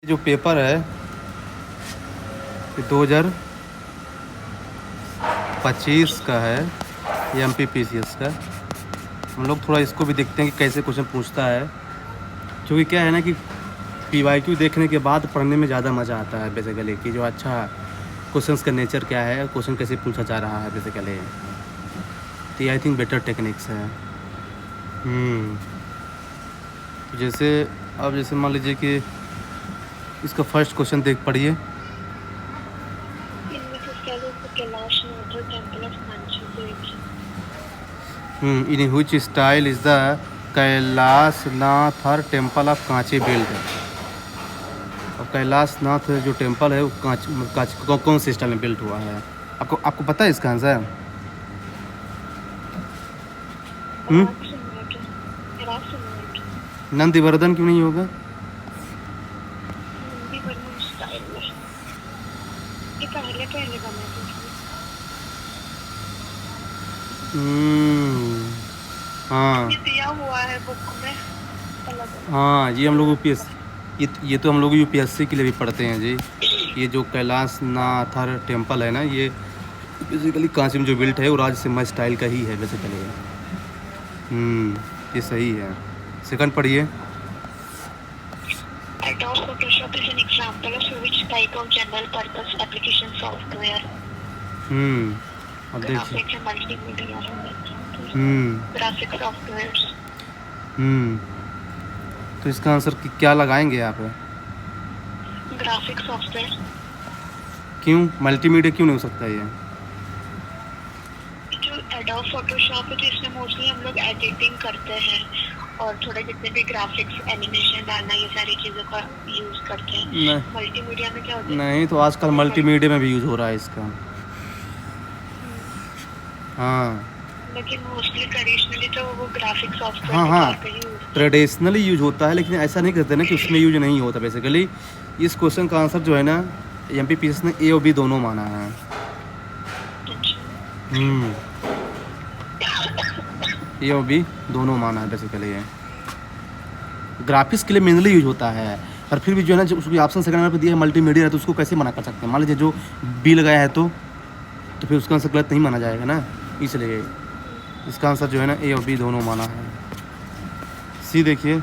जो पेपर है ये 2025 का है, ये MPPCS का। हम लोग थोड़ा इसको भी देखते हैं कि कैसे क्वेश्चन पूछता है, क्योंकि क्या है ना कि PYQ देखने के बाद पढ़ने में ज़्यादा मज़ा आता है बेसिकली, कि जो अच्छा क्वेश्चंस का नेचर क्या है, क्वेश्चन कैसे पूछा जा रहा है बेसिकली। तो ये आई थिंक बेटर टेक्निक्स है। तो जैसे अब जैसे मान लीजिए कि इसका फर्स्ट क्वेश्चन देख पढ़िए। In which style is the Kailasanathar temple of Kanchi build. और कैलाशनाथ जो टेम्पल है वो कौन से स्टाइल में बिल्ट हुआ है? आपको पता है इसका आंसर? नंदीवर्धन क्यों नहीं होगा? हाँ दिया हुआ है बुक में। हाँ, ये हम लोग ये तो हम लोग UPSC के लिए भी पढ़ते हैं जी। ये जो कैलाशनाथर टेम्पल है ना, ये बेसिकली कांची में जो बिल्ट है वो राजसिम्हा स्टाइल का ही है बेसिकली। ये सही है। सेकंड पढ़िए। Adobe Photoshop is an example of which type of general purpose application software. अब देखिए। Graphics and multimedia. Graphic softwares. तो इसका आंसर क्या लगाएंगे आप? Graphic software. क्यों मल्टीमीडिया क्यों नहीं हो सकता ये? जो एडोब फोटोशॉप है तो इसमें मोस्टली हम लोग एडिटिंग करते हैं और थोड़ा जितने भी ग्राफिक्स एनिमेशन डालना ये सारी चीज़ों का यूज़ करते हैं। मल्टीमीडिया में क्या होता है? नहीं, तो आजकल मल्टीमीडिया में भी यूज़ हो रहा है इसका। हाँ, लेकिन मोस्टली ट्रेडिशनली तो वो ग्राफिक सॉफ्टवेयर हाँ ट्रेडिशनली यूज होता है, लेकिन ऐसा नहीं करते ना कि उसमें यूज नहीं होता बेसिकली। इस क्वेश्चन का आंसर जो है ना, MPPCS ने A और B दोनों माना है। A और B दोनों माना है बेसिकली। ये ग्राफिक्स के लिए मेनली यूज होता है, पर फिर भी जो है ना, जो उसकी ऑप्शन सेकंड नंबर पर दिया है मल्टीमीडिया है, तो उसको कैसे मना कर सकते हैं? मान लीजिए जो B लगाया है तो फिर उसका आंसर गलत नहीं माना जाएगा ना, इसलिए इसका आंसर जो है ना A और B दोनों माना है। सी देखिए।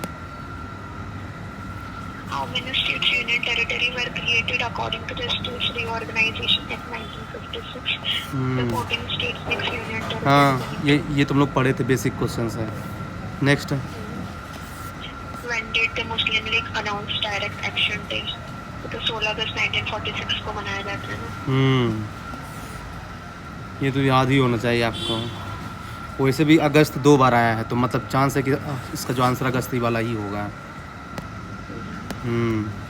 How many states union territory were created according to the States Reorganization Act 1956? The 14 states mix union territory. हाँ, ये तुम लोग पढ़े थे, बेसिक क्वेश्चंस है। Next. When did the Muslim League announce Direct Action Day? तो 16 अगस्त 1946 को मनाया जाता है ना। ये तो याद ही होना चाहिए आपको। वैसे भी अगस्त 2 बार आया है, तो मतलब चांस है कि इसका जो आंसर अगस्त ही वाला ही होगा।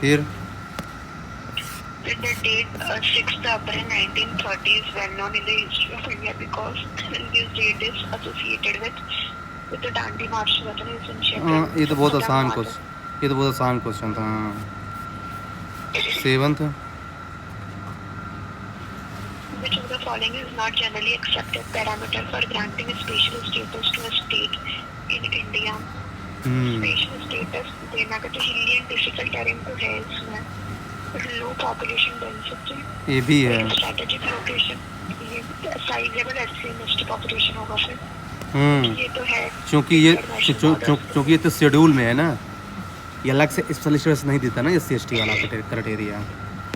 फिर The date 6th April 1930 is well known in the history of India because this date is associated with the Dandi March हुआ था ना इस हाँ, ये तो बहुत आसान क्वेश्चन था। 7th। Which of the following is not generally accepted parameter for granting a special status to a state in India? Special status देना का तो hilly and difficult terrain तो है इसमें, low population density, ये भी है। strategic location, ये sizable SC population होगा फिर। ये तो है क्योंकि ये तो शेड्यूल में है ना, ये अलग से स्पेशल स्टेटस नहीं देता ना SC/ST वाला क्राइटेरिया,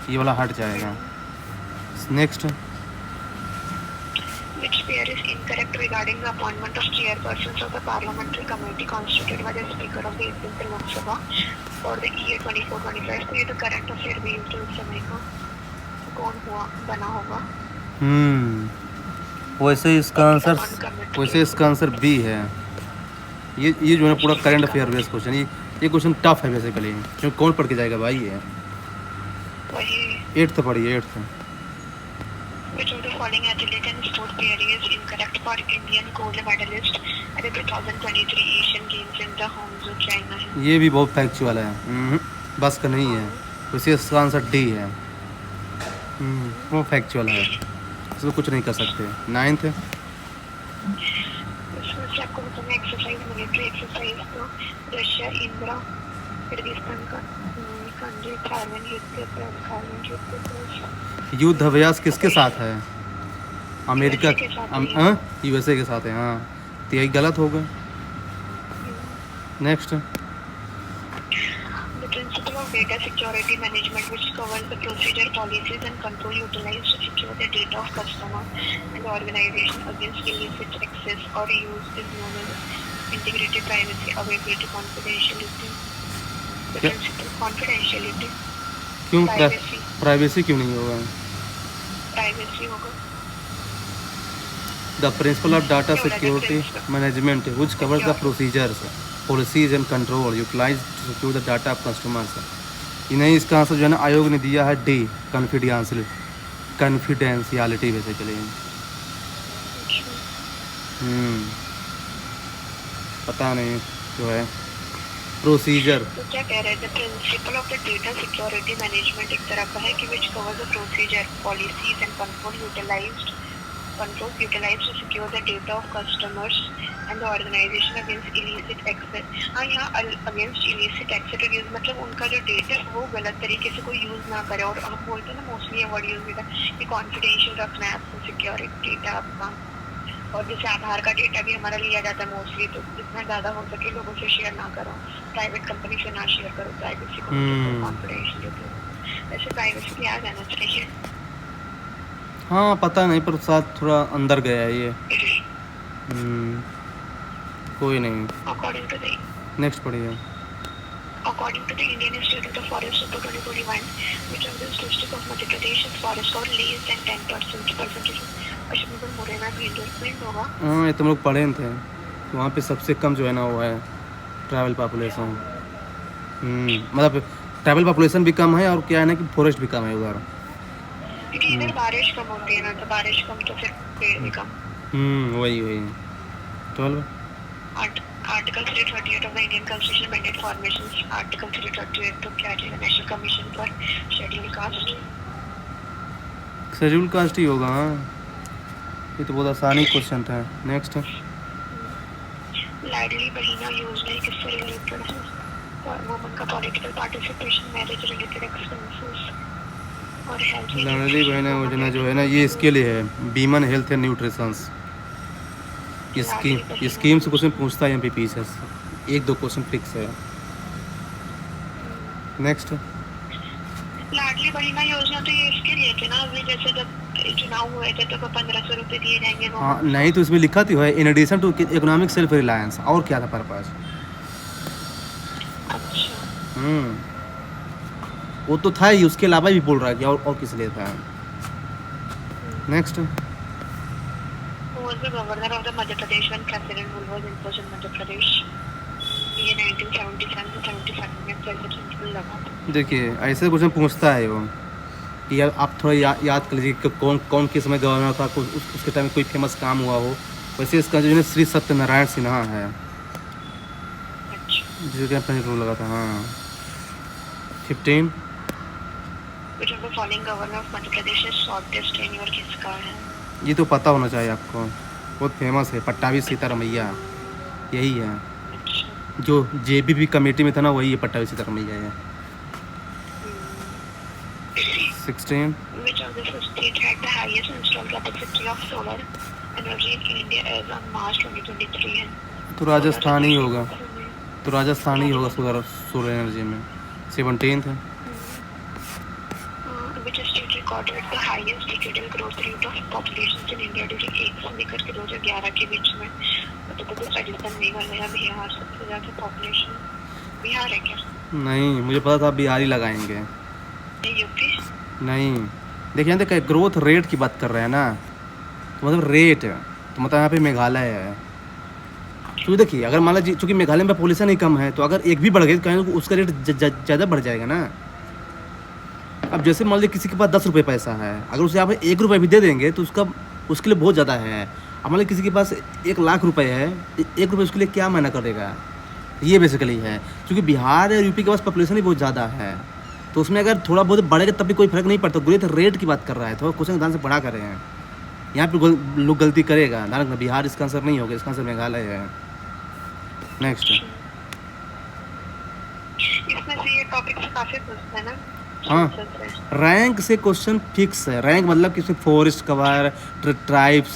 ये वाला हट जाएगा। Next. Which pair is incorrect regarding the appointment of chairpersons of the parliamentary committee constituted by the Speaker of the 18th Lok Sabha for the year 24-25? तो ये तो करंट अफेयर भी यूज उस समय का कौन हुआ बना होगा। वैसे इसका आंसर B है। ये जो है पूरा करंट अफेयर बेस्ड क्वेश्चन, ये क्वेश्चन टफ है बेसिकली, क्योंकि कौन पढ़ के जाएगा भाई ये। वही 8th पढ़िए। 8th। Which of the following athlete and sport player is incorrect for Indian gold medalist at the 2023 Asian Games in the Hangzhou, China? ये भी बहुत फैक्चुअल है, बस का नहीं है। वैसे इसका आंसर D है। वो फैक्चुअल है, इसमें कुछ नहीं कर सकते। 9th। इसमें से आपको बताना एक्सरसाइज मिलिट्री एक्सरसाइज तो रशिया इंदिरा किर्गिस्तान का कंजित हार्मन युद्ध प्लस हार्मन युद्ध प्लस युद्ध अभ्यास किसके साथ है? अमेरिका USA के साथ है। यूएसए के साथ है, हाँ। तो यही गलत होगा। Next. The principle of data security management, which covers the procedure, policies, and control utilized to secure the data of customer and the organization against illicit access or use, is known as integrated privacy, availability, confidentiality. The क्या? principle confidentiality, क्यों privacy, privacy क्यों नहीं होगा? privacy होगा। The principle of data क्या बोला था security principle? management, which covers the Secure. procedures, policies and control utilized to secure the data of customers. इन्हें इसका आंसर जो है ना आयोग ने दिया है डी, कॉन्फिडेंशियलिटी बेसिकली। पता नहीं जो है प्रोसीजर। तो क्या कह रहे थे? Principle of the data security management एक तरह का है कि which cover the procedure, policies and control utilized to secure the data of customers and the organization against illicit access। हाँ, यहाँ against illicit access यूज मतलब उनका जो डेटा है वो गलत तरीके से कोई यूज ना करे। और हम बोलते हैं ना मोस्टली ये वर्ड यूज होता है कि कॉन्फिडेंशियल रखना है आपको सिक्योरिटी डेटा आपका। और जैसे आधार का डेटा भी हमारा लिया जाता है मोस्टली, तो जितना ज़्यादा हो सके लोगों से शेयर ना करो, प्राइवेट कंपनी से ना शेयर करो प्राइवेसी को, कॉन्फिडेंशियल। वैसे प्राइवेसी भी आ जाना चाहिए। हाँ पता नहीं, पर साथ थोड़ा अंदर गया है ये। कोई नहीं, अकॉर्डिंग टू द नेक्स्ट पढ़िए। According to the Indian Institute of the Forest Super 2021, which of the district of Madhya Pradesh is forest cover less than 10% percentage? Ashoknagar Morena भी डेवलपमेंट होगा। हाँ ये तुम लोग पढ़े थे, वहाँ पे सबसे कम जो है ना वो है ट्रैवल पॉपुलेशन। मतलब ट्रैवल पॉपुलेशन भी कम है और क्या है ना कि फॉरेस्ट भी कम है उधर। क्योंकि इधर बारिश कम होती है ना, तो बारिश कम तो फिर पेड़ भी कम। वही 12 article 338 of the Indian constitution mandate formations. Article 338 तो क्या है? National commission for scheduled caste. Schedule caste ही होगा। हाँ ये तो बहुत आसानी क्वेश्चन था। नेक्स्ट। लाडली बहिना योजना किससे रिलेटेड है? वुमन का political participation, marriage related expenses और हेल्थ। लाडली बहना योजना जो है ना ये इसके लिए है, women health and nutritions scheme से क्वेश्चन पूछता है एमपीपी से, 1-2 क्वेश्चन फिक्स है। नेक्स्ट। लाडली बहिना योजना तो ये इसके लिए थे ना, अभी जैसे जब चुनाव हुए थे तो 1500 रुपए दिए जाएंगे। हाँ नहीं तो इसमें लिखा तो है in addition to economic self reliance, और क्या था पर्पस? अच्छा वो तो था ही, उसके अलावा भी बोल रहा है कि और किस लिए था। Next. was the governor of the Madhya Pradesh when President Bull was imposed in Madhya Pradesh? ये 1977 से 77 में प्रेसिडेंट बुल लगा था। देखिए ऐसे क्वेश्चन पूछता है वो कि यार आप थोड़ा याद कर लीजिए कि कौन किस समय गवर्नर था, उसके टाइम में कोई फेमस काम हुआ हो। वैसे इसका जो है श्री सत्यनारायण सिन्हा है, जिसके अपने रूल लगा था। हाँ 15। Which of the following governor of Madhya Pradesh is shortest tenure किसका है? ये तो पता होना चाहिए आपको, बहुत फेमस है, पट्टाभी सीतारमैया यही है। अच्छा। जो जेबीपी कमेटी में था ना वही है, पट्टाभी सीतारमैया है। 16। Which of the state had the highest installed capacity of solar energy in India as on March 2023? तो राजस्थान ही होगा, तो राजस्थान ही होगा सोलर एनर्जी में। 17th है। Which state recorded the highest decadal growth rate of population in India during 1 से लेकर के 2011 के बीच में? मध्य प्रदेश, राजस्थान, मेघालय, बिहार। सबसे ज़्यादा पॉपुलेशन बिहार है क्या? नहीं मुझे पता था बिहार ही लगाएंगे। यूपी नहीं देखिए यहाँ देखिए ग्रोथ रेट की बात कर रहे हैं ना, तो मतलब रेट तो मतलब यहाँ पे मेघालय है। क्योंकि देखिए अगर मान लीजिए चूँकि मेघालय में पॉपुलेशन ही कम है, तो अगर एक भी बढ़ गई तो कहीं उसका रेट ज़्यादा बढ़ जाएगा ना। अब जैसे मान लीजिए किसी के पास 10 रुपये पैसा है, अगर उसे आप 1 रुपये भी दे देंगे तो उसके लिए बहुत ज़्यादा है। अब मान लीजिए किसी के पास 1 लाख रुपए है, 1 रुपये उसके लिए क्या मायना करेगा, ये बेसिकली है। क्योंकि बिहार और यूपी के पास पॉपुलेशन ही बहुत ज़्यादा है, तो उसमें अगर थोड़ा बहुत बढ़ेगा तब भी कोई फर्क नहीं पड़ता। ग्रोथ रेट की बात कर रहा है, तो क्वेश्चन ध्यान से पढ़ा कर रहे हैं। यहाँ पे लोग गलती करेगा, ध्यान रखना, बिहार इसका आंसर नहीं होगा, इसका आंसर मेघालय है। नेक्स्ट। इस इसमें से ये टॉपिक से काफी पूछते हैं ना। हाँ। सोचते हैं। रैंक से क्वेश्चन फिक्स है। रैंक मतलब किसी forest cover, tribes,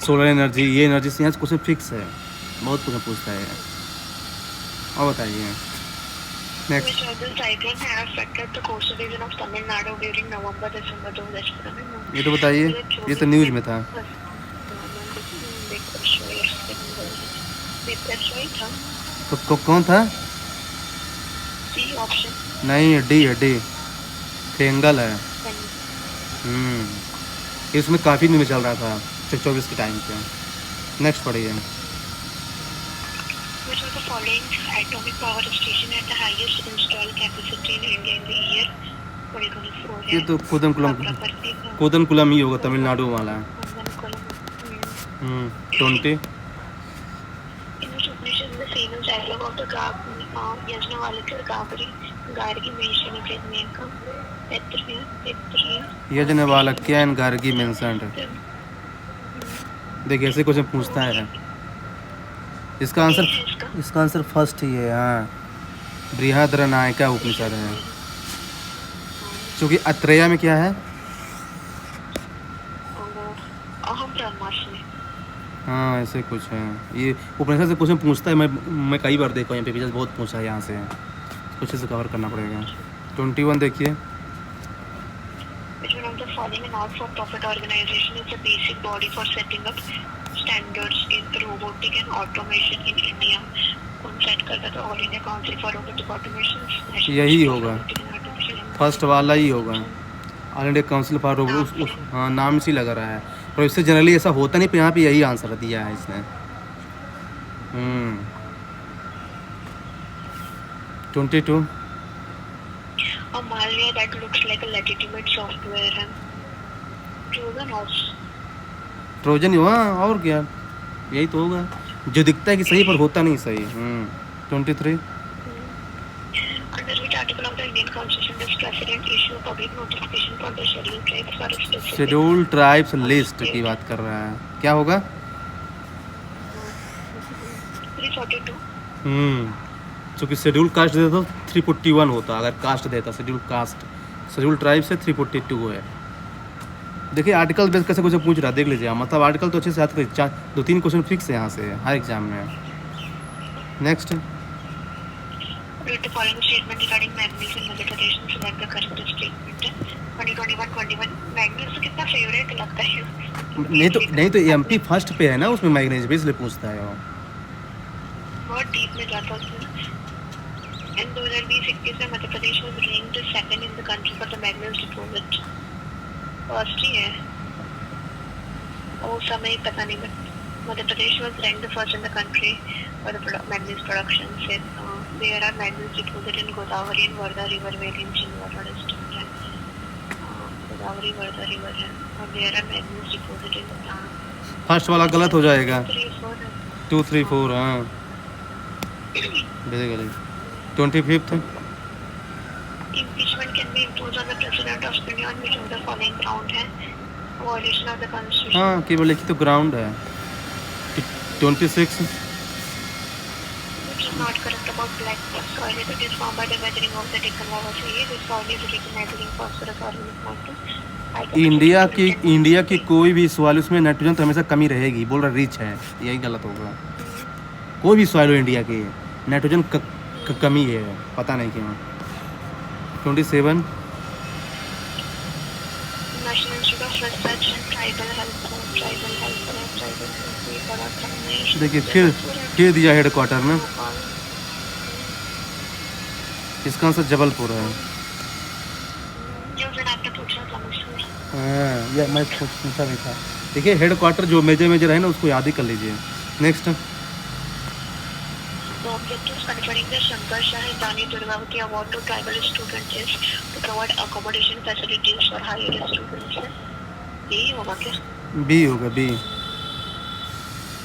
solar energy, ये एनर्जी से यहाँ क्वेश्चन फिक्स है। बहुत क्वेश्चन पूछता है। और बताइए next. Which of the cyclone had affected the coastal region of Tamil Nadu during November December 2017? ये तो बताइए, ये तो न्यूज़ में था। कौन था? C option. नहीं, डी है, डी थेंगल है। इसमें काफ़ी न्यूज़ चल रहा था 24 के टाइम पे। नेक्स्ट पढ़िए। Which of the following atomic power station had the highest installed capacity in India in the year 2024? ये तो कोदनकुलम ही होगा, तमिलनाडु वाला। 20। In which Upanishad is the famous dialogue of the Yajnavalkya Gargi mentioned in his name? Yajnavalkya and Gargi mentioned. देखिए ऐसे question पूछता है। इसका answer first ही है। हाँ, बृहद्रनायका उपनिषद है। क्योंकि अत्रेया में क्या है? अहम ब्रह्मास्मि। हाँ, ऐसे कुछ है। ये उपनिषद से क्वेश्चन पूछता है। मैं कई बार देखा हूँ, यहाँ पे बहुत पूछा है यहाँ से। कुछ से कवर करना पड़ेगा। 21 देखिए। Which one of the following not-for-profit organization is the basic body for setting up standards in robotic and automation in India? कौन सेट करता था? All India council for robotic automation. यही होगा, फर्स्ट वाला ही होगा, all India council for robot. हाँ, नाम इसी लग रहा है, पर इससे जनरली ऐसा होता नहीं। पर यहाँ पे यही आंसर दिया है इसने। 22। A malware that looks like a legitimate software है। Trojan horse। ट्रोजन ही हुआ, और क्या? यही तो होगा, जो दिखता है कि सही पर होता नहीं सही। 23। Under which article of the Indian Constitution does President issue public notification for the scheduled tribes for a specific? Scheduled tribes list की बात कर रहा है। क्या होगा? 342। क्योंकि शेड्यूल कास्ट देता तो 341 होता। अगर कास्ट देता, शेड्यूल कास्ट, शेड्यूल ट्राइब से 342 है। देखिए आर्टिकल बेस कैसे क्वेश्चन पूछ रहा है, देख लीजिए। मतलब आर्टिकल तो अच्छे से याद करिए। 2-3 क्वेश्चन फिक्स है यहाँ से हर एग्जाम में। Next. Read the following statement regarding Magnus in Madhya Pradesh and select the correct statement. 2021 Magnus कितना फेवरेट लगता है? नहीं तो एमपी फर्स्ट पे है ना, उसमें मैग्नेज भी इसलिए पूछता है वो। बहुत डीप में जाता है उसमें। In 2020-21 में मध्य Pradesh was ranked second in the country for the Magnus deposit. First ही है। और समय पता नहीं, but Madhya Pradesh was ranked first in the country for the Magnus production. There are Magnus deposit in Godavari and Varda river valley in Chindwara district है। Godavari Wardha river है, और there are Magnus deposit in first वाला गलत हो जाएगा। 2, 3, 4 2, 3, 4। हाँ, basically 25th। Impeachment can be imposed on the president of India on which of the following ground है? Violation of the constitution। हाँ, केवल एक ही तो ग्राउंड है। 26। Which is not correct about black soil. It is formed by the weathering of the Deccan lava sea. This soil is rich in nitrogen, phosphorus, organic matter। India की कोई भी soil, उसमें nitrogen तो हमेशा कमी रहेगी। बोल रहा रिच है, यही गलत होगा। कोई भी सॉइल हो इंडिया की, नाइट्रोजन कमी है, पता नहीं क्यों। 27। National Institute of Research and Tribal Health देखिए फिर दिया हेडक्वार्टर में। इसका आंसर जबलपुर है। हाँ, ये मैं पूछा भी था। देखिए हेडक्वार्टर जो मेजर है ना, उसको याद ही कर लीजिए। Next. The objectives conferring the Shankar Shah and Rani Durgavati Award to tribal students is to provide accommodation facilities for higher students. यही होगा क्या? बी होगा, B.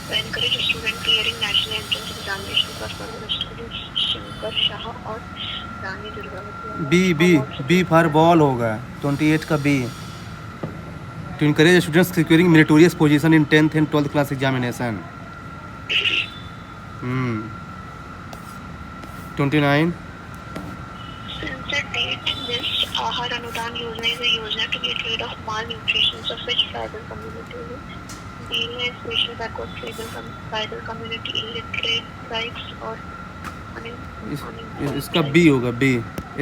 To encourage student clearing national entrance examination for foreign students, Shankar Shah और Rani Durgavati. B for ball होगा। 28 का B. To encourage students securing meritorious position in 10th and 12th class examination। 29। अनुदान योजना is a योजना to get rid of malnutrition of which tribal community being a special backward tribal community illiterate tribes or इसका B होगा, B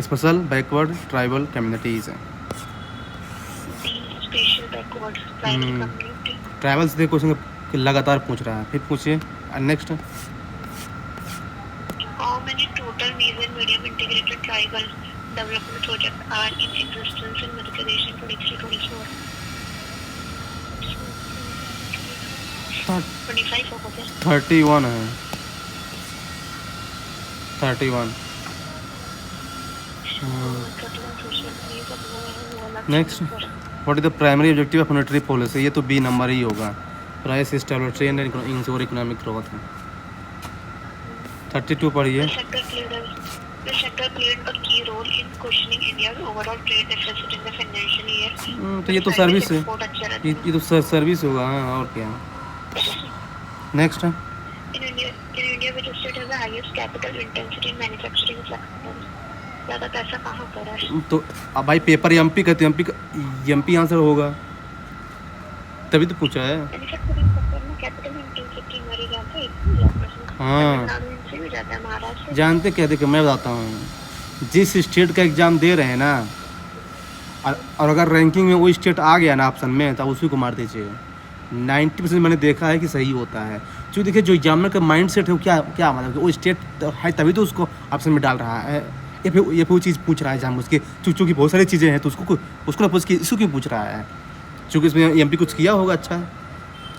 special backward tribal communities है। Special backward tribal community. Tribal से question लगातार पूछ रहा है, फिर पूछिए next. How many total major medium integrated tribal development projects are in existence in Madhya Pradesh in 23-24? 25 होगा क्या? 31 है, 31। Next, what is the primary objective of monetary policy? ये तो बी नंबर ही होगा, price stable trend and ensure economic growth है। 32 पढ़िए। The sector played a key role in cushioning India's overall trade deficit in the financial year. तो ये तो service है, ये तो सर्विस होगा, हाँ, और क्या। Next, In India, which state has the highest capital intensity in manufacturing sector? ज़्यादा पैसा कहाँ पर है? तो अब भाई पेपर एमपी कहते हैं, एमपी आंसर होगा, तभी तो पूछा है। मैन्युफैक्चरिंग सेक्टर में कैपिटल इंटेंसिटी मरी जाता है, हाँ, भी जाता है महाराष्ट्र। जानते क्या, देखिए मैं बताता हूँ, जिस स्टेट का एग्ज़ाम दे रहे हैं ना, और अगर रैंकिंग में वो स्टेट आ गया ना ऑप्शन में, तो उसी को मार दीजिए। 90% मैंने देखा है कि सही होता है। जो देखिए जो एग्जामिनर का माइंड सेट है वो क्या मतलब कि वो स्टेट है तभी तो उसको ऑप्शन में डाल रहा है, ये फिर वो चीज़ पूछ रहा है जान उसके, चूँकि बहुत सारी चीज़ें हैं तो उसको ना पूछ के इसको क्यों पूछ रहा है, चूँकि इसमें एमपी कुछ किया होगा अच्छा,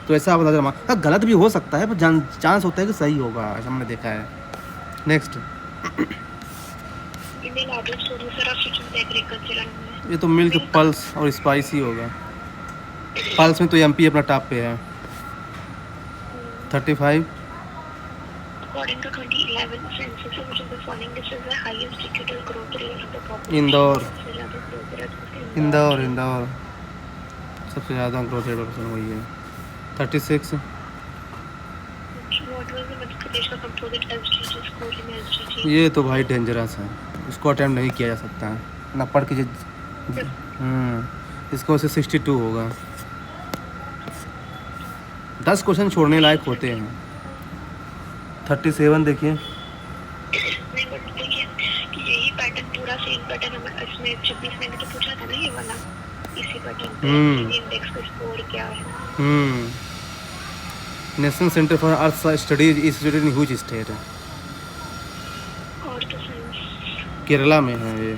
तो ऐसा आप बता, हाँ गलत भी हो सकता है पर चांस होता है कि सही होगा, ऐसा हमने देखा है। नेक्स्ट, ये तो मिल्क, पल्स और स्पाइसी होगा। पल्स में तो एमपी अपना टॉप पे है। 35, According to 2011 census, which is the following, this is the highest decadal growth rate of the population. Indore, सबसे ज़्यादा growth rate इंदौर सबसे ज़्यादा ग्रोथ रेट पर्सन वही है। 36, What was the Madhya Pradesh का composite SDG score in SDG? ये तो भाई डेंजरस है, इसको अटैम्प्ट नहीं किया जा सकता है ना, पढ़ के इसको से 62 होगा। 10 क्वेश्चन छोड़ने लायक होते हैं। 37 देखिए। नहीं बट देखिए कि यही पैटर्न पूरा सेम पैटर्न हमें इसमें 26 में भी तो पूछा था ना, ये वाला इसी पैटर्न पे इंडेक्स का स्कोर क्या है। National centre for earth studies is situated in which state? और तो साइंस केरला में है ये।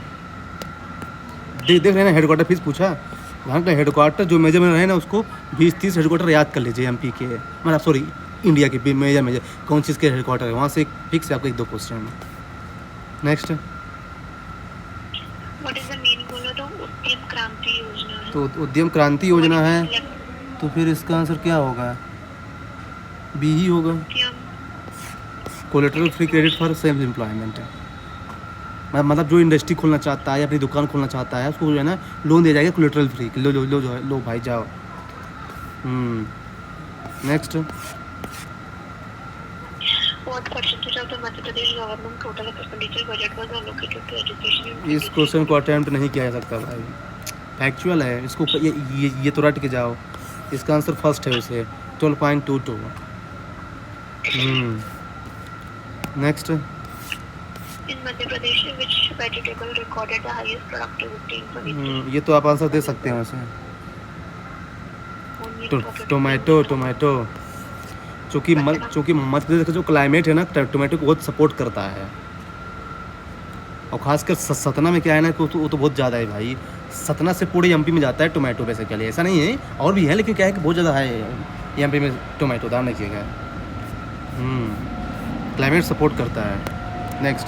देख रहे हैं ना, हेडक्वार्टर फीस पूछा, वहाँ का हेडक्वार्टर जो मेजर में रहे ना उसको 20-30 हेडक्वार्टर याद कर लीजिए एमपी के, मतलब सॉरी इंडिया के मेजर कौन चीज़ के हेडक्वार्टर है, वहाँ से फिक्स है आपको 1-2 question. Next, what is the main goal of the उद्यम क्रांति योजना? तो उद्यम क्रांति योजना है, तो फिर इसका आंसर क्या होगा? बी ही होगा, collateral free credit for self employment. मतलब जो इंडस्ट्री खोलना चाहता है या अपनी दुकान खोलना चाहता है उसको जो है ना लोन दिया जाएगा कोलेटरल फ्री, लो भाई जाओ। Next, What percentage of the Madhya Pradesh government total expenditure budget was allocated to education? इस क्वेश्चन को अटेम्प्ट नहीं किया जा सकता भाई, फैक्चुअल है, इसको ये तो रट के जाओ। इसका आंसर फर्स्ट है उसे 12.22। Next, In Madhya Pradesh, which vegetable recorded the highest productivity in 2023? ये तो आप आंसर दे सकते हैं उसे, टोमेटो। चूँकि मध्य प्रदेश का जो क्लाइमेट है ना टोमेटो को बहुत सपोर्ट करता है, और ख़ासकर सतना में क्या है ना कि वो तो बहुत ज़्यादा है भाई, सतना से पूरे एमपी में जाता है टोमेटो बेसिकली, ऐसा नहीं है और भी है लेकिन क्या है कि बहुत ज़्यादा है एमपी में टोमेटो, दाम नहीं किया गया। क्लाइमेट सपोर्ट करता है। Next,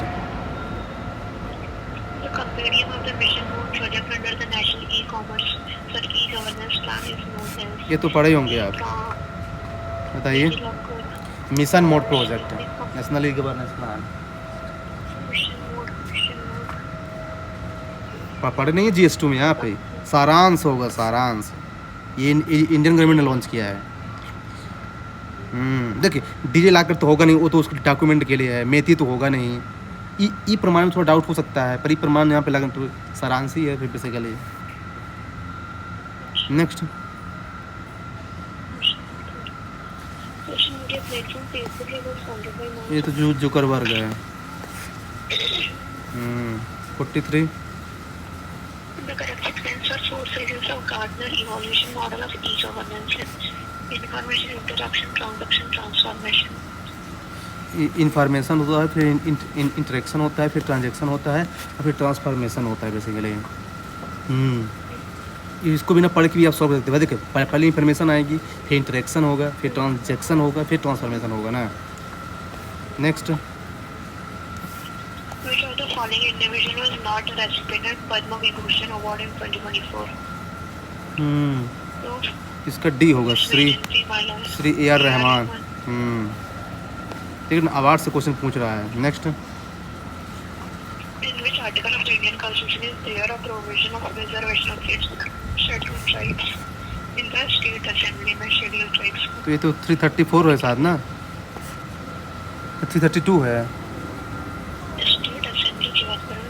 The compendium of the mission mode project under the National E-commerce for E-governance plan is known as. ये तो पढ़े होंगे आप, बताइए। Mission mode project, national e governance plan. पढ़े नहीं है GS2 में, यहाँ पे सारांश होगा, सारांश। ये इंडियन गवर्नमेंट ने लॉन्च किया है। देखिए डीजे लाकर तो होगा नहीं, वो तो उसके डॉक्यूमेंट के लिए है, मेथी तो होगा नहीं, ई प्रमाण में थोड़ा डाउट हो सकता है, पर ई प्रमाण यहाँ पे लगा तो सारांश ही है फिर basically. Next, social media platform Facebook was founded by Mark ये तो जुकरबर्ग है। 43, The correct sequence for 4 phases of Gardner evaluation model of e-governance is information introduction, transaction, transformation. Information होता है, फिर इंटरेक्शन होता है, फिर ट्रांजेक्शन होता है, और फिर ट्रांसफॉर्मेशन होता है बेसिकली। इसको बिना पढ़ के भी आप सॉल्व कर सकते हो। देखिए पहले इंफॉर्मेशन आएगी, फिर इंटरेक्शन होगा, फिर ट्रांजेक्शन होगा, फिर ट्रांसफॉर्मेशन होगा ना। Next, Which of the following individual was not a recipient of Padma Vibhushan Award in 2024? So, इसका डी होगा, श्री ए आर रहमान। लेकिन अवार्ड से क्वेश्चन पूछ रहा है। Next, In which article of the Indian Constitution is there a provision of reservation of scheduled tribes in the State Assembly में scheduled tribes? तो ये तो 334 है शायद ना, 332 है। State Assembly की बात करें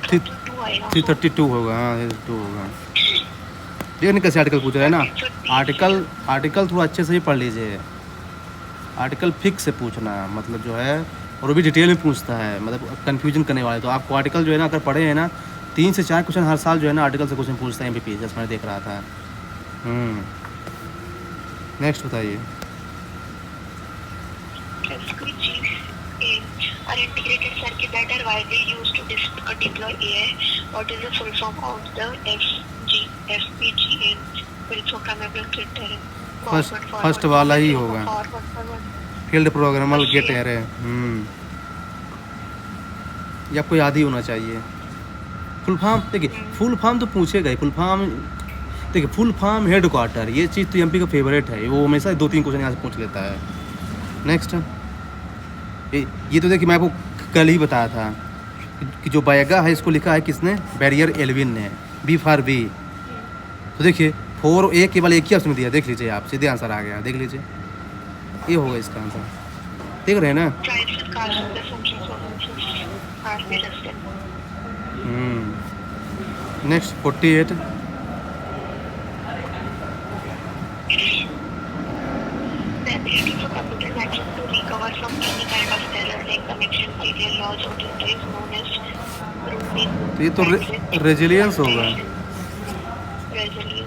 332 आएगा। 332 होगा, हाँ 2 होगा। देखिए कैसे आर्टिकल पूछ रहा है ना। आर्टिकल थोड़ा अच्छे से ही पढ़ लीजिए। आर्टिकल फिक्स से पूछना है, मतलब जो है, और वो भी डिटेल में पूछता है, मतलब कंफ्यूजन करने वाले। तो आपको आर्टिकल जो है ना, अगर पढ़े हैं ना, 3 से 4 क्वेश्चन हर साल जो है ना आर्टिकल से क्वेश्चन पूछता है एमपीपी, जैसे मैंने देख रहा था। नेक्स्ट बताइए। Are integrated circuit that are widely used to deploy AI. What is the full form of the FPGA? Programmable Git Array. First वाला ही होगा, फील्ड प्रोग्रामेबल गेट एरे। ये आपको याद ही होना चाहिए। फुल फॉर्म देखिए, फुल फॉर्म तो पूछेगा ही। फुल फॉर्म देखिए, फुल फॉर्म हेड क्वार्टर, ये चीज़ तो एमपी का फेवरेट है, वो हमेशा 2-3 क्वेश्चन यहाँ से पूछ लेता है। नेक्स्ट, ये तो देखिए मैं आपको कल ही बताया था कि जो बायगा है इसको लिखा है किसने, बैरियर एल्विन ने, बी फॉर बी। तो देखिए 4 और ए केवल एक ही ऑप्शन में दिया, देख लीजिए आप, सीधे आंसर आ गया, देख लीजिए, ये होगा इसका आंसर। देख रहे हैं ना। Next 48, The ability for computer network to recover from any kind of error like connection failure, loss or delay is known as routine. तो ये तो रेजिलियंस होगा। Resilience.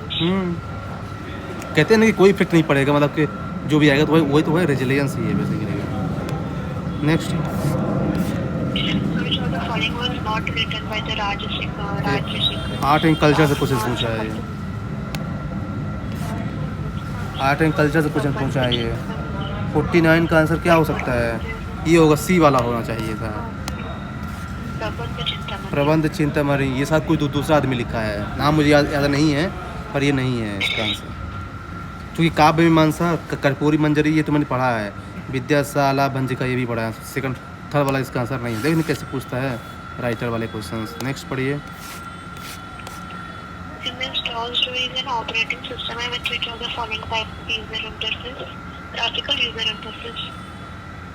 कहते हैं ना कि कोई इफेक्ट नहीं पड़ेगा, मतलब कि जो भी आएगा तो वही तो है, रेजिलियंस ही है basically. Next, Which of the following was not written by the Rajashekhar? Art and culture से क्वेश्चन पूछा है ये। आर्ट एंड कल्चर से क्वेश्चन पूछा है ये। 49 का आंसर क्या हो सकता है? ये होगा, सी वाला होना चाहिए था, प्रबंध चिंतामणि। ये शायद कोई दूसरा आदमी लिखा है, नाम मुझे याद नहीं है, पर ये नहीं है इसका आंसर। क्योंकि काव्य मीमांसा, कर्पूरी मंजरी, ये तो मैंने पढ़ा है। विद्याशाला भंजिका, ये भी पढ़ा है। सेकंड थर्ड वाला इसका आंसर नहीं है। देखने कैसे पूछता है राइटर वाले क्वेश्चन। नेक्स्ट पढ़िए। ऑपरेटिंग सिस्टम है with which of the following type of user interface? Graphical user interface.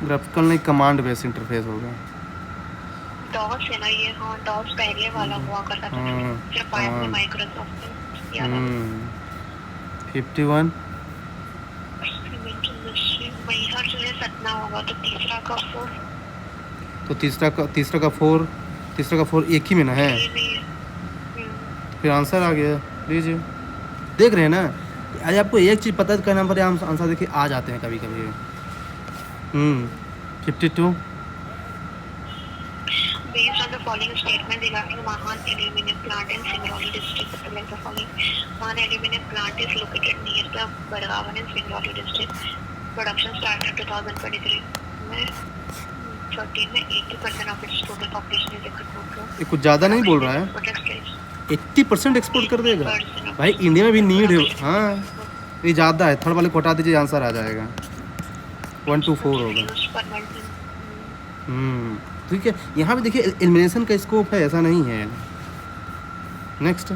Graphical नहीं, कमांड बेस इंटरफेस होगा। DOS है ना ये, हाँ DOS पहले वाला हुआ करता था, फिर बाद में माइक्रोसॉफ्ट ने याद है। 51, महिहर जो है सतना होगा, तो तीसरा का 4। तो तीसरा का 4 एक ही में ना है, ये नहीं है। फिर आंसर आ गया। लीजिए, देख रहे हैं ना, आज आपको एक चीज़ पता है क्या नाम पर आंसर देखिए आ जाते हैं कभी कभी। 52, Based on the following statement regarding Mahan Aluminium Plant in Singrauli district, select the following. Mahan Aluminium Plant is located near the Badgavan in Singrauli district. Production started in 2023. में 13 में 80% of its total population is agricultural. ये कुछ ज़्यादा नहीं बोल रहा है, 80% export कर देगा भाई, इंडिया में भी नीड है। हाँ ये ज़्यादा है, थर्ड वाले को हटा दीजिए, आंसर आ जाएगा। 124 होगा। ठीक है, यहाँ भी देखिए एलिमिनेशन का स्कोप है, ऐसा नहीं है। नेक्स्ट,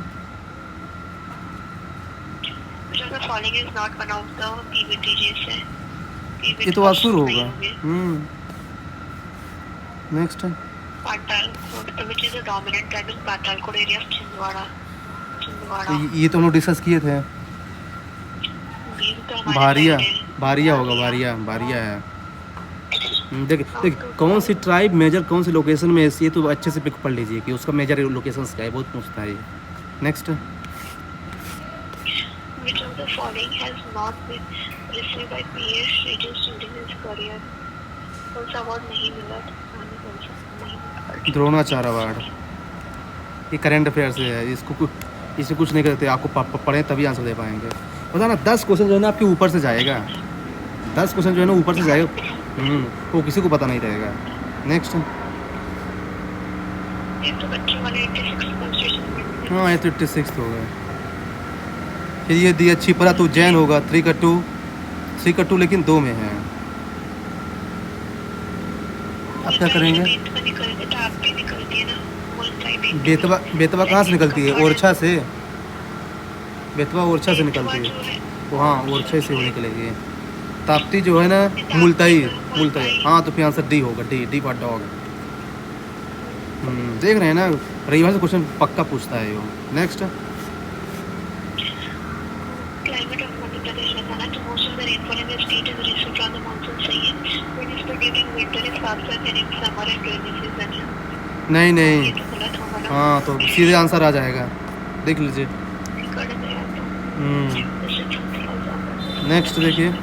ये तो आसुर होगा। Next, Patalkot, which is a dominant tribe in Patalkot area of Chhindwara. तो ये तो हम लोग डिस्कस किए थे। भीम तो हमारे भारिया, side है। भारिया होगा, भारिया, भारिया है। देख देख कौन सी ट्राइब मेजर कौन सी लोकेशन में ऐसी है, तो अच्छे से पिक पढ़ लीजिए कि उसका मेजर लोकेशन क्या है, बहुत पूछता है ये। Next, Which of the following has not been received by P.S. Regis during his career? कौन सा अवार्ड नहीं मिला? कौन सा नहीं मिला? द्रोणाचार्य अवार्ड, ये करंट अफेयर से है, इससे कुछ नहीं करते, आपको पढ़ें तभी आंसर दे पाएंगे। पता ना 10 क्वेश्चन जो है ना आपके ऊपर से जाएगा, 10 क्वेश्चन जो है ना ऊपर से जाएगा, वो किसी को पता नहीं रहेगा। नेक्स्ट, ये तो बच्चों वाले 86 कंस्टिट्यूशन हाँ ये तो 86 हो गए। फिर ये दिया छिपरा तो जैन होगा, 3 का 2, 3 का 2 लेकिन 2 में है। अब क्या करेंगे? बेतवा, बेतवा कहाँ से निकलती है? ओरछा से, बेतवा ओरछा से निकलती है, तो हाँ ओरछा से वो निकलेगी। ताप्ती जो है ना मुल्ताई, मुल्ताई, हाँ तो फिर आंसर डी होगा, डी फॉर डॉग। देख रहे हैं ना, रविवार से क्वेश्चन पक्का पूछता है वो। Next, Climate of Madhya Pradesh बताना तो most of the rainfall in the state is received from the monsoon सही है। When is during winter is faster than in summer and rainy season है। नहीं नहीं, ये तो गलत होगा ना। हाँ तो सीधे आंसर आ जाएगा, देख लीजिए। कर दिया तो। नेक्स्ट देखिए,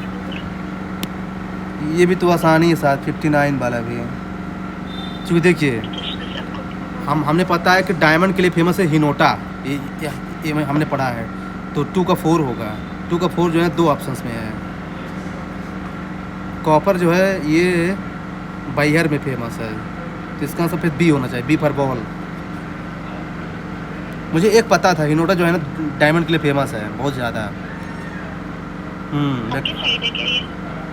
ये भी तो आसानी है, साथ 59 वाला भी है। क्योंकि देखिए हमने पता है कि डायमंड के लिए फेमस है हिनोटा, ये हमने पढ़ा है, तो 2 का 4 होगा। 2 का 4 जो है 2 ऑप्शंस में है। कॉपर जो है ये बैहर में फेमस है, तो इसका आंसर फिर बी होना चाहिए, बी फॉर बॉल। मुझे एक पता था, हिनोटा जो है ना डायमंड के लिए फेमस है बहुत ज़्यादा। आपकी साइड है क्या ये?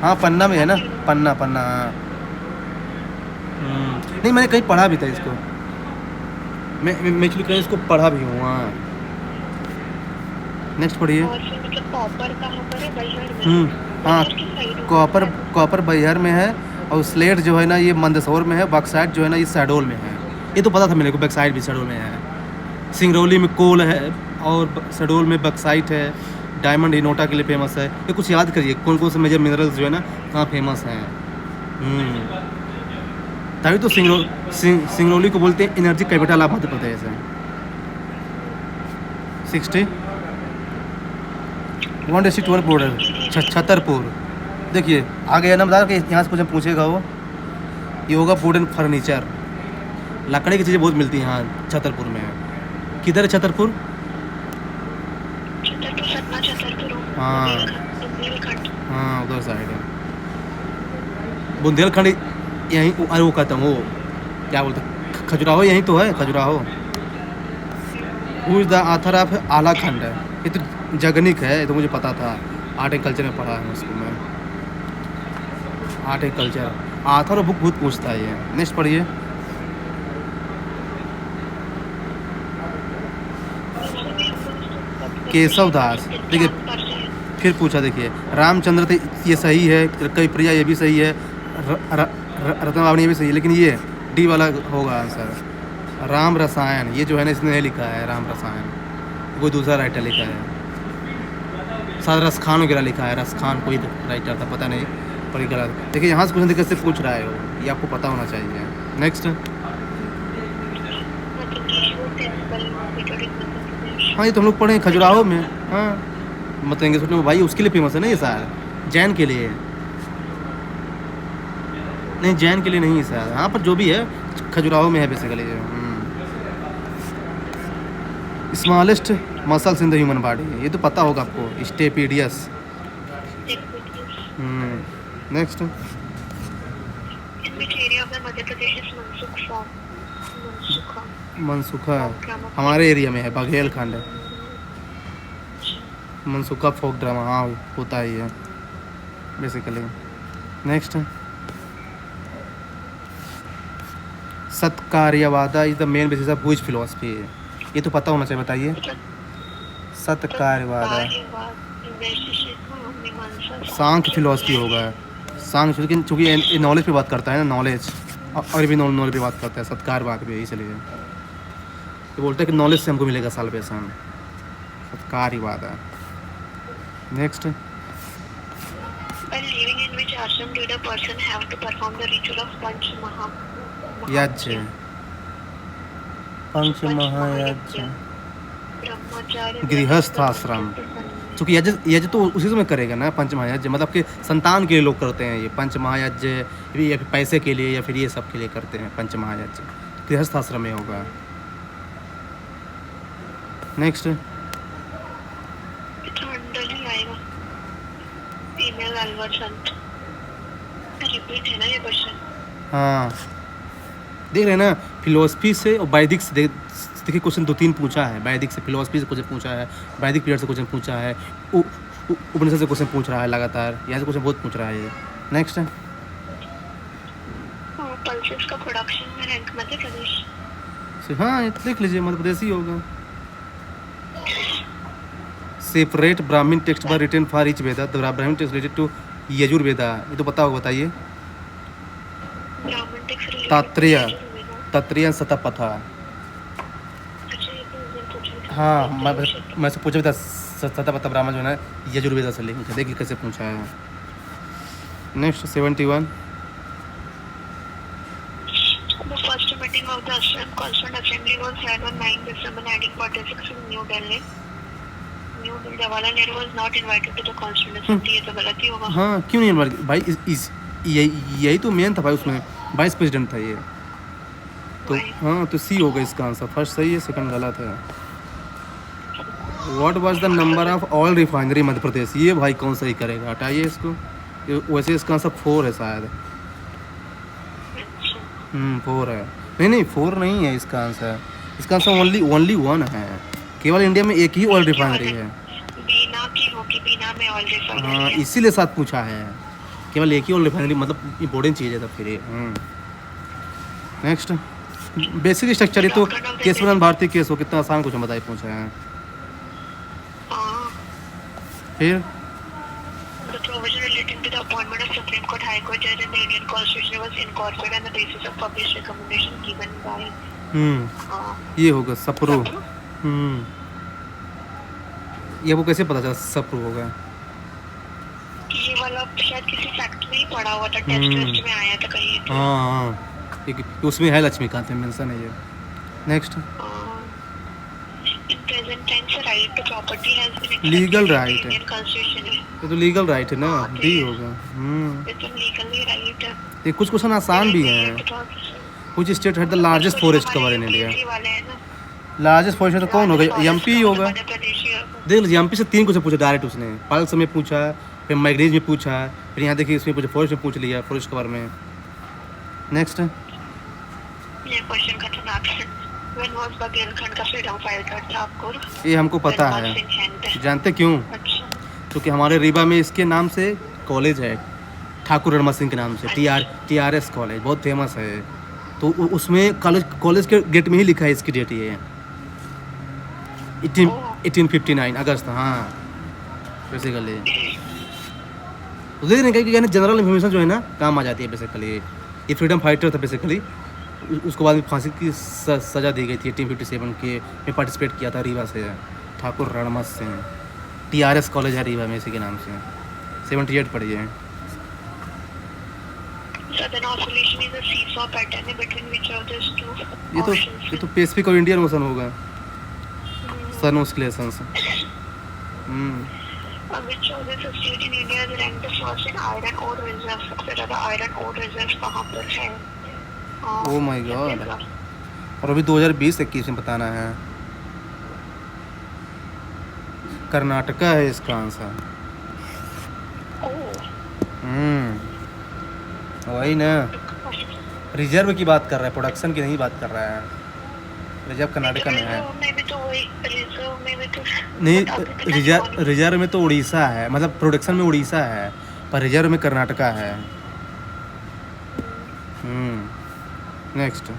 हाँ पन्ना में है ना, पन्ना पन्ना, हाँ। नहीं मैंने कहीं पढ़ा भी था इसको, मैं एक्चुअली कहीं इसको पढ़ा भी हूँ। हाँ नेक्स्ट पढ़िए। और फिर मतलब कॉपर कहाँ पर है? बैहर में। हाँ बैहर की साइड है। कॉपर बैहर में है, और स्लेट जो है ना ये मंदसौर में है, बक्साइट जो है ना ये शहडोल में है। ये तो पता था मेरे को, बक्साइट भी शहडोल में है। सिंगरौली में कोल है और शहडोल में बक्साइट है। डायमंड हिनोटा के लिए फेमस है। ये कुछ याद करिए कौन कौन से मेजर मिनरल्स जो है ना कहाँ फेमस हैं। तभी तो सिंगरौली को बोलते हैं energy capital of Madhya Pradesh है। 60 1 डिस्ट्रिक्ट 1 बॉर्डर छतरपुर। देखिए आगे है ना, बता कि यहाँ से कुछ पूछेगा वो, ये होगा वुड एंड फर्नीचर, लकड़ी की चीज़ें बहुत मिलती हैं यहाँ छतरपुर में। किधर है छतरपुर? हाँ हाँ उधर साइड है। बुंदेलखंड यहीं, अरे वो कहता हूँ वो क्या बोलते हैं, खजुराहो यहीं तो है, Khajuraho. Who is the author of Alhakhand है, ये तो जगनिक है, ये तो मुझे पता था, आर्ट एंड कल्चर में पढ़ा है उसको मैं। आर्ट एंड कल्चर ऑथर और बुक बहुत पूछता है ये। नेक्स्ट पढ़िए। केशव दास, देखिए फिर पूछा, देखिए रामचंद्र थे, ये सही है, कई प्रिया ये भी सही है, रत्नबावनी ये भी सही है, लेकिन ये डी वाला होगा आंसर। राम रसायन ये जो है ना इसने नहीं लिखा है, राम रसायन कोई दूसरा राइटर लिखा है, शायद रसखान वगैरह लिखा है, रसखान कोई राइटर था पता नहीं, पर ये गलत। देखिए यहाँ से क्वेश्चन कैसे पूछ रहा है वो, ये आपको पता होना चाहिए। नेक्स्ट, हाँ ये तो हम लोग पढ़े खजुराहो में, हाँ मतलब सोचने में भाई उसके लिए फेमस है ना ये सर, जैन के लिए नहीं, जैन के लिए नहीं है सर, हाँ पर जो भी है खजुराहो में है basically. Smallest muscles in the human body, ये तो पता होगा आपको, स्टेपीडियस। नेक्स्ट, मनसुखा हमारे एरिया में है, बघेलखंड है। मनसुखा फोक ड्रामा, हाँ होता ही है basically. Next, Satkaryavada is the main basis of which philosophy, ये तो पता होना चाहिए, बताइए। सत्कार्यवादा सांख्य फिलॉसफी होगा, सांख्य, लेकिन चूँकि नॉलेज पे बात करता है ना, नॉलेज और भी नॉलेज पे बात करते हैं, सत्कार बात भी है, इसलिए ये बोलते हैं कि नॉलेज से हमको मिलेगा साल्वेशन, सत्कार ही बात है। Next, While living in which ashram did a person have to perform the ritual of Panch यज्ञ, पंच महायज्ञ, ब्रह्मचार्य गृहस्थ आश्रम। क्योंकि यज्ञ तो उसी समय करेगा ना, पंच महायज्ञ मतलब कि संतान के लिए लोग करते हैं ये पंच महायज्ञ, या फिर पैसे के लिए या फिर ये सब के लिए करते हैं पंच महायज्ञ, गृहस्थ आश्रम में होगा। नेक्स्ट, थंडली आएगा फीमेल अलवर संत, रिपीट है ना ये क्वेश्चन? हाँ देख रहे हैं ना, फिलोसफी से और वैदिक से देखिए क्वेश्चन 2-3 पूछा है, वैदिक से फिलोसफी से क्वेश्चन पूछा है, वैदिक पीरियड से क्वेश्चन पूछा है, उपनिषद से क्वेश्चन पूछ रहा है लगातार, यहाँ से क्वेश्चन बहुत पूछ रहा है ये। नेक्स्ट, पल्सेस का प्रोडक्शन में रैंक मध्य प्रदेश। हाँ लिख लीजिए, मध्य प्रदेश ही होगा। Separate Brahmana text by written for each Veda, the Brahmana text related to Yajurveda, ये तो पता होगा, बताइए। ब्राह्मण टेक्स्ट तात्रेय, तत्रेय शतपथा। हाँ मैं से पूछा भी था, शतपथ ब्राह्मण जो है यजुर्वेदा से लेंगे, देखिए कैसे पूछा है। Next 71, The first meeting of the Assam Constituent Assembly was held on 9 December 1946 in New Delhi. Jawaharlal Nehru was not invited to the Constituent Assembly, ये तो गलत ही होगा। हाँ क्यों नहीं इन्वाइट भाई, यही तो मेन था भाई, उसमें वाइस प्रेसिडेंट था ये तो। हाँ तो सी होगा इसका आंसर, फर्स्ट सही है, सेकंड गलत है। What was the number of oil refinery Madhya Pradesh, ये भाई कौन सही करेगा, हटाइए इसको, वैसे इसका आंसर 4 है शायद। 4 है, नहीं 4 नहीं है इसका आंसर, इसका आंसर ओनली 1 है, केवल इंडिया में एक ही ऑयल रिफाइनरी है। बीना की होगी, बीना में ऑयल रिफाइनरी है। हाँ इसीलिए साथ पूछा है, केवल एक ही ऑयल रिफाइनरी, मतलब इंपॉर्टेंट चीज़ है तब फिर। नेक्स्ट, बेसिक स्ट्रक्चर, ये तो केशवनंद भारती केस हो, कितना आसान कुछ बताइए पूछा है। फिर The provision relating to the appointment of Supreme Court, High Court judge in the Indian Constitution was incorporated on the basis of published recommendation given by ये होगा सप्रू। ये वो कैसे पता चला सप्रू होगा? ये वाला शायद किसी फैक्ट में ही पढ़ा हुआ था, टेस्ट में आया था कहीं। हाँ उसमें है लक्ष्मीकांत में मेंशन है ये। नेक्स्ट, लीगल राइट है, ये तो लीगल राइट है ना, डी होगा। ये तो लीगली राइट है। ये कुछ क्वेश्चन आसान भी हैं। कुछ स्टेट है the largest forest cover in India, largest forest तो कौन होगा? एमपी होगा। देख लीजिए एमपी से 3 क्वेश्चन पूछा डायरेक्ट उसने, पल्स में पूछा, फिर मैग्नीज में पूछा, फिर यहाँ देखिए इसमें पूछा, फॉरेस्ट में पूछ लिया, फॉरेस्ट कवर में। नेक्स्ट, ये क्वेश्चन खतरनाक है। When was बुंदेलखंड का फ्रीडम फाइटर ठाकुर? ये हमको पता है, जानते क्यों? अच्छा, क्योंकि हमारे रीवा में इसके नाम से कॉलेज है, ठाकुर रणमा सिंह के नाम से, TRS कॉलेज बहुत फेमस है। तो उसमें कॉलेज के गेट में ही लिखा है इसकी डेट, ये 1859 अगस्त। हाँ बेसिकली तो देख रहे हैं कि जनरल इन्फॉर्मेशन जो है ना काम आ जाती है बेसिकली। ये फ्रीडम फाइटर था बेसिकली, उसको बाद में फांसी की सज़ा दी गई थी 1857 के में पार्टिसिपेट किया था रीवा से, ठाकुर रणमा सिंह। TRS कॉलेज है रीवा में इसी के नाम से। 78 पढ़ी है। ये तो पैसिफिक और इंडियन ओशन होगा, सन oscillations. Which of the state in India is ranked the first in iron ore reserves? सबसे ज़्यादा iron ore reserves कहाँ पर है? ओह माय गॉड, और अभी 2020-21 में बताना है। कर्नाटका है इसका आंसर। वही ना, रिजर्व की बात कर रहा है, प्रोडक्शन की नहीं बात कर रहा है। रिजर्व कर्नाटका में है। नहीं, रिजर्व में तो उड़ीसा है, मतलब प्रोडक्शन में उड़ीसा है, पर रिजर्व में कर्नाटका है। नेक्स्ट,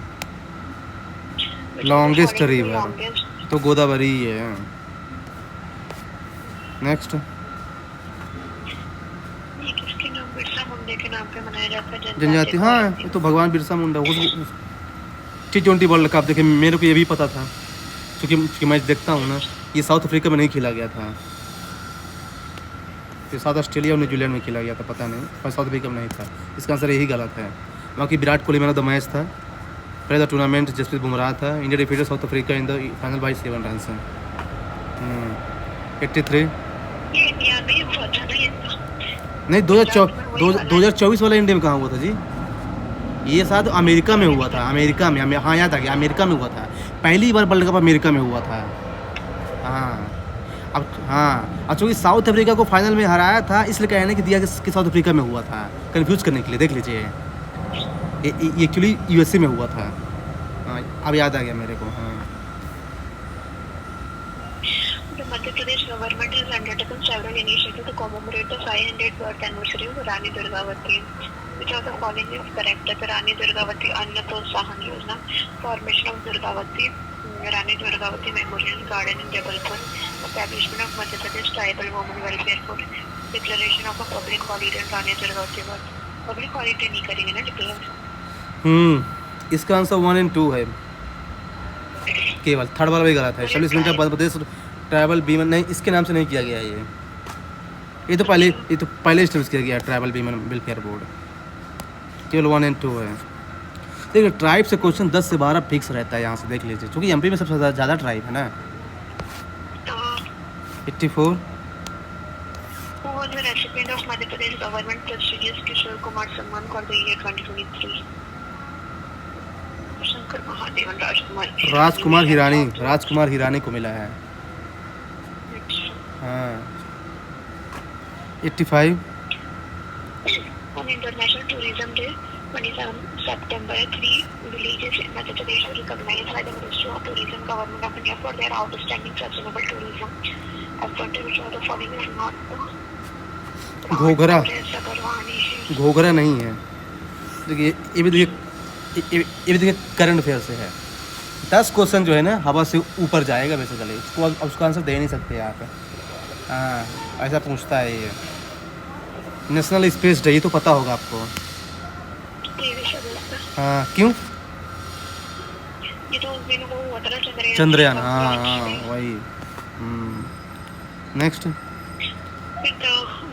लॉन्गेस्ट रिवर तो गोदावरी ही है। नेक्स्ट, मुंडे के नाम पे मनाया जाता है जनजाति, हाँ ये तो भगवान Birsa Munda. T20 world cup देखिए, मेरे को ये भी पता था क्योंकि मैच देखता हूँ ना। ये साउथ अफ्रीका में नहीं खेला गया था, ये साउथ ऑस्ट्रेलिया और न्यूजीलैंड में खेला गया था, पता नहीं, पर साउथ अफ्रीका में नहीं था। इसका आंसर यही गलत है। बाकी Virat Kohli man of the match था। पहले द टूर्नामेंट जसप्रीत बुमराह था। India defeated south Africa in the final by 7 run. 83 ये इंडिया में हुआ था ना ये तो। नहीं, 2024 वाला इंडिया में कहाँ हुआ था जी? ये शायद अमेरिका में हुआ था, अमेरिका में। हाँ याद आ गया, अमेरिका में हुआ था। पहली बार वर्ल्ड कप अमेरिका में हुआ था। हाँ अब, हाँ अब चूँकि साउथ अफ्रीका को फाइनल में हराया था, इसलिए कहने कि दिया कि साउथ अफ्रीका में हुआ था, कंफ्यूज करने के लिए। देख लीजिए, ये एक्चुअली यूएसए में हुआ था। हाँ अब याद आ गया मेरे को। हाँ The Madhya Pradesh government has undertaken several initiatives to commemorate the 500th birth anniversary of Rani Durgavati. Which of the following is correct? The Rani Durgavati Anna Prosahan Yojana, formation of Durgavati, Rani Durgavati Memorial Garden in Jabalpur, establishment of Madhya Pradesh Tribal Women Welfare Board, declaration of a public holiday in Rani Durgavati birth. Public holiday नहीं करेंगे ना declare. इसका answer 1 और 2 है केवल। Third वाला भी गलत है। 40 मिनट मध्य प्रदेश ट्राइबल बीमन, नहीं इसके नाम से नहीं किया गया है। ये तो पहले इस्टेब्लिश किया गया है ट्राइबल बीमन वेलफेयर बोर्ड। केवल 1 और 2 है। देखिए ट्राइब से क्वेश्चन 10 से 12 फिक्स रहता है यहाँ से, देख लीजिए, क्योंकि एमपी में सबसे ज़्यादा ट्राइब है ना। 84 Who was the recipient of Madhya Pradesh government prestigious Kishore Kumar Samman for the year 2023? Shankar Mahadevan Rajkumar Hirani को मिला है। हाँ 85 On International Tourism Day, 27 September, 3 villages in Madhya Pradesh were recognized by the Ministry of Tourism, Government of India for their outstanding sustainable tourism effort, which are the following is not Ghoghra नहीं है। देखिए ये भी देखिए current affair से है। 10 question जो है ना हवा से ऊपर जाएगा बेसिकली, उसका आंसर दे नहीं सकते आप। हाँ ऐसा पूछता है ये। नेशनल स्पेस डे, ये तो पता होगा आपको। हाँ क्यों? ये तो उस दिन वो हुआ था ना चंद्रयान। हाँ वही। नेक्स्ट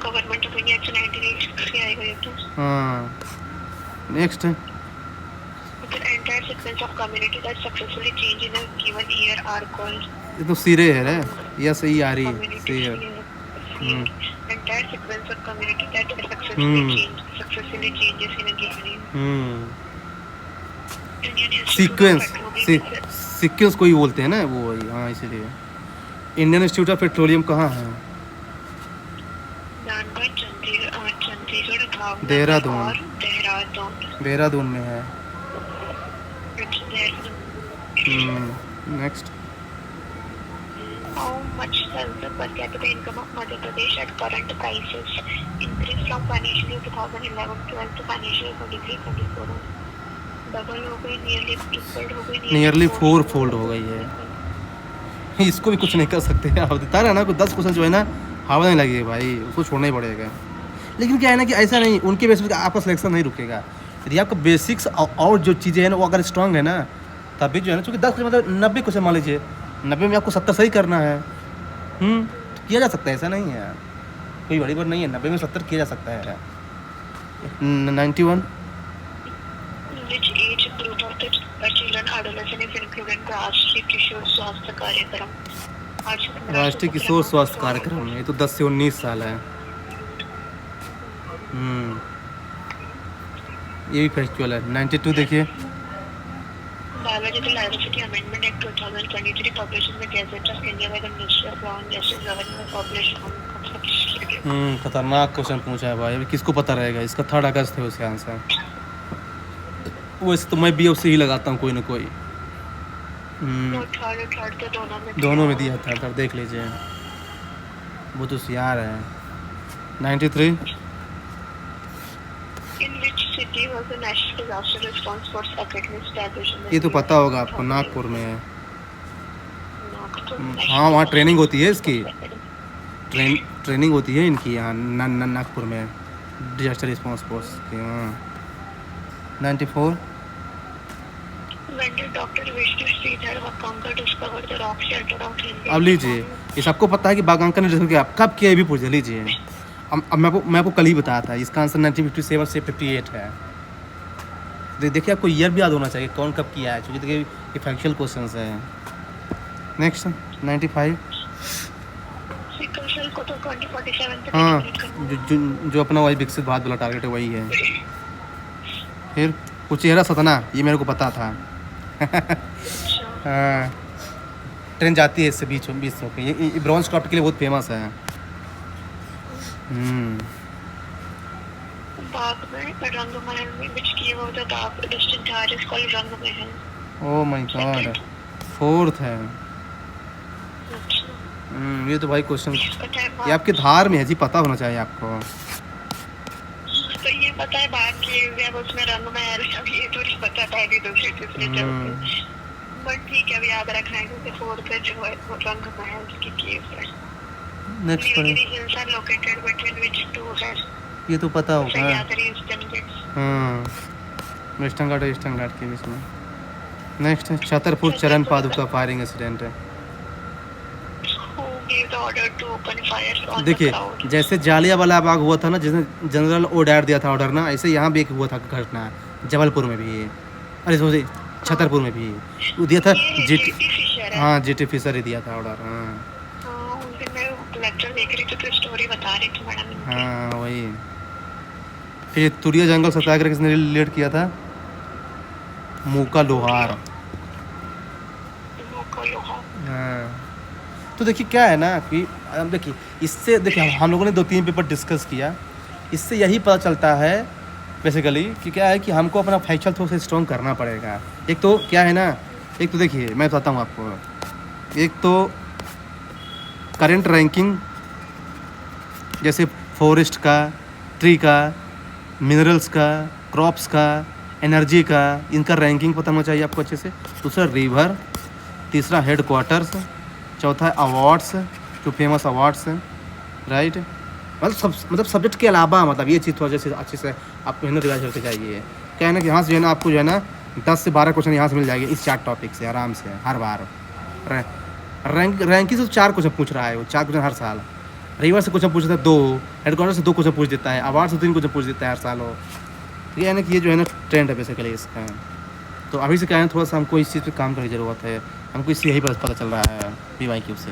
गवर्नमेंट ऑफ इंडिया 1986 आएगा ये तो। हाँ next The entire sequence of community that successfully change in a given year are called. ये तो सिरे है रे, यस ई आर ई सिरे। Entire sequence of community that successfully changes in a given year. Sequence कोई बोलते हैं ना वो वही। हाँ इसीलिए। इंडियन इंस्टीट्यूट ऑफ पेट्रोलियम कहाँ है? चंडीगढ़, देहरादून में है। Next How much does the per capita income of Madhya Pradesh at current prices increase from financial year 2011-12 to financial year 23-24? Double हो गई, नियरली 4 फोल्ड हो गई है। इसको भी कुछ नहीं कर सकते आप। बता रहा ना, कुछ 10 क्वेश्चन जो है ना हवा नहीं लगेगी भाई, उसको छोड़ना ही पड़ेगा। लेकिन क्या है ना कि ऐसा नहीं, उनके बेसिस पे आपका सिलेक्शन नहीं रुकेगा। यदि आपका बेसिक्स और जो चीज़ें हैं ना वो अगर स्ट्रांग है ना, तभी जो है ना, चूँकि 10 मतलब 90 क्वेश्चन मान लीजिए, 90 में आपको 70 सही करना है। तो किया जा सकता है, ऐसा नहीं है, कोई बड़ी बात नहीं है। 90 में 70 किया जा सकता है। 91 Which age group of the children adolescent is included in राष्ट्रीय किशोर स्वास्थ्य कार्यक्रम? राष्ट्रीय किशोर स्वास्थ्य कार्यक्रम, ये तो 10 से 19 साल है। ये भी फेस्टिवल है। 92 देखिए। Biological Diversity Amendment Act 2023 published in the Gazette of India by the Ministry of Law and Justice Government published on खतरनाक क्वेश्चन पूछा है भाई, अभी किसको पता रहेगा? इसका 3 अगस्त है उसका आंसर। वैसे तो मैं भी उससे ही लगाता हूँ कोई ना कोई। दोनों में दिया था। देख लीजिए, वो तो यार है। 93 In which city was the National Disaster Response Force Academy established? ये तो पता होगा आपको, नागपुर में है। हाँ वहाँ ट्रेनिंग होती है इसकी, ट्रेनिंग होती है इनकी यहाँ नागपुर में। डिजास्टर रिस्पॉन्स फोर्स की। 94। When did Dr. Vishnu Sridhar Vakanga discover the rock shelter of Hindi? अब लीजिए, ये सबको पता है कि बागांकर ने डिस्कवर किया, कब किया ये भी पूछ लीजिए। अब मैं आपको कल ही बताया था, इसका आंसर 1957 से 58 है। देखिए आपको ईयर भी याद होना चाहिए कौन कब किया है, क्योंकि देखिए ये फैक्चुअल क्वेश्चंस है। नेक्स्ट 95। सिकल सेल को तो 2047 तक हाँ, एलिमिनेट करना जो अपना वही विकसित भारत वाला टारगेट है वही है। फिर कुछ चेहरा सतना, ये मेरे को पता था। अच्छा, हाँ, ट्रेन जाती है इससे बीच होकर, ये ब्रॉन्ज क्राफ्ट के लिए बहुत फेमस है। बाग में रंगमहल में which cave of the Baghra distant tower is called Rangmahal? Oh my God, 4th है। अच्छा, ये तो भाई क्वेश्चन पता है ये आपके धार में है जी, पता होना चाहिए आपको। तो ये पता है बाग केव है, उसमें रंगमहल है, अब ये थोड़ी पता था अभी दूसरे तीसरे चौथे। बट ठीक है, अब याद रखना है क्योंकि 4th पे जो है वो रंगमहल की केव है। Next Nilgiri hills are located between which two है? ये तो पता होगा। सह्याद्री ईस्टर्न गेट्स। हाँ, वेस्टर्न घाट और ईस्टर्न घाट के बीच में। नेक्स्ट छतरपुर चरण पादुका फायरिंग इंसिडेंट है। Who gave the order to open fire on the देखिए, crowd? जैसे जालियांवाला बाग हुआ था ना, जिसने जनरल ओडायर दिया था ऑर्डर ना, ऐसे यहाँ भी एक हुआ था घटना, जबलपुर में भी, अरे सॉरी छतरपुर में भी वो दिया था। ये जीटी, J.T. फिशर है। हाँ जीटी फिशर ही दिया था ऑर्डर। हाँ हाँ, उस दिन मैं लेक्चर देख रही थी तो स्टोरी बता रही थी मैडम इनकी। हाँ वही। फिर तुरिया जंगल सत्याग्रह किसने लीड किया था? मूका लोहार। वो को लोहा। हाँ, तो देखिए क्या है ना कि अब देखिए इससे, देखिए हम लोगों ने 2-3 पेपर डिस्कस किया, इससे यही पता चलता है बेसिकली कि क्या है कि हमको अपना फैक्चुअल थोड़ा सा स्ट्रॉन्ग करना पड़ेगा। एक तो क्या है ना, एक तो देखिए मैं बताता हूँ आपको, एक तो करंट रैंकिंग, जैसे फॉरेस्ट का, ट्री का, मिनरल्स का, क्रॉप्स का, एनर्जी का, इनका रैंकिंग पता होना चाहिए आपको अच्छे से। दूसरा रिवर, तीसरा हेड क्वार्टर्स, चौथा अवार्ड्स, जो फेमस अवार्ड्स हैं, राइट। मतलब सब्जेक्ट के अलावा मतलब ये चीज़ थोड़ा जैसे अच्छे से आप मेहनत रिवाइज करके जाइए। क्या है ना कि यहाँ से जो है ना आपको जो है ना 10 से 12 क्वेश्चन यहाँ से मिल जाएंगे इस 4 टॉपिक से आराम से हर बार। रैंकिंग से 4 क्वेश्चन पूछ रहा है वो, 4 क्वेश्चन हर साल। रिवर से क्वेश्चन पूछ देता है 2, हेड क्वार्टर से 2 क्वेश्चन पूछ देता है, अवार्ड से 3 क्वेश्चन पूछ देता है हर साल वो। तो ये है ना कि ये जो है ना ट्रेंड है बेसिकली इसका। तो अभी से क्या है थोड़ा सा हमको इस चीज़ पे काम करने की ज़रूरत है, हमको इससे यही पता चल रहा है PYQ से।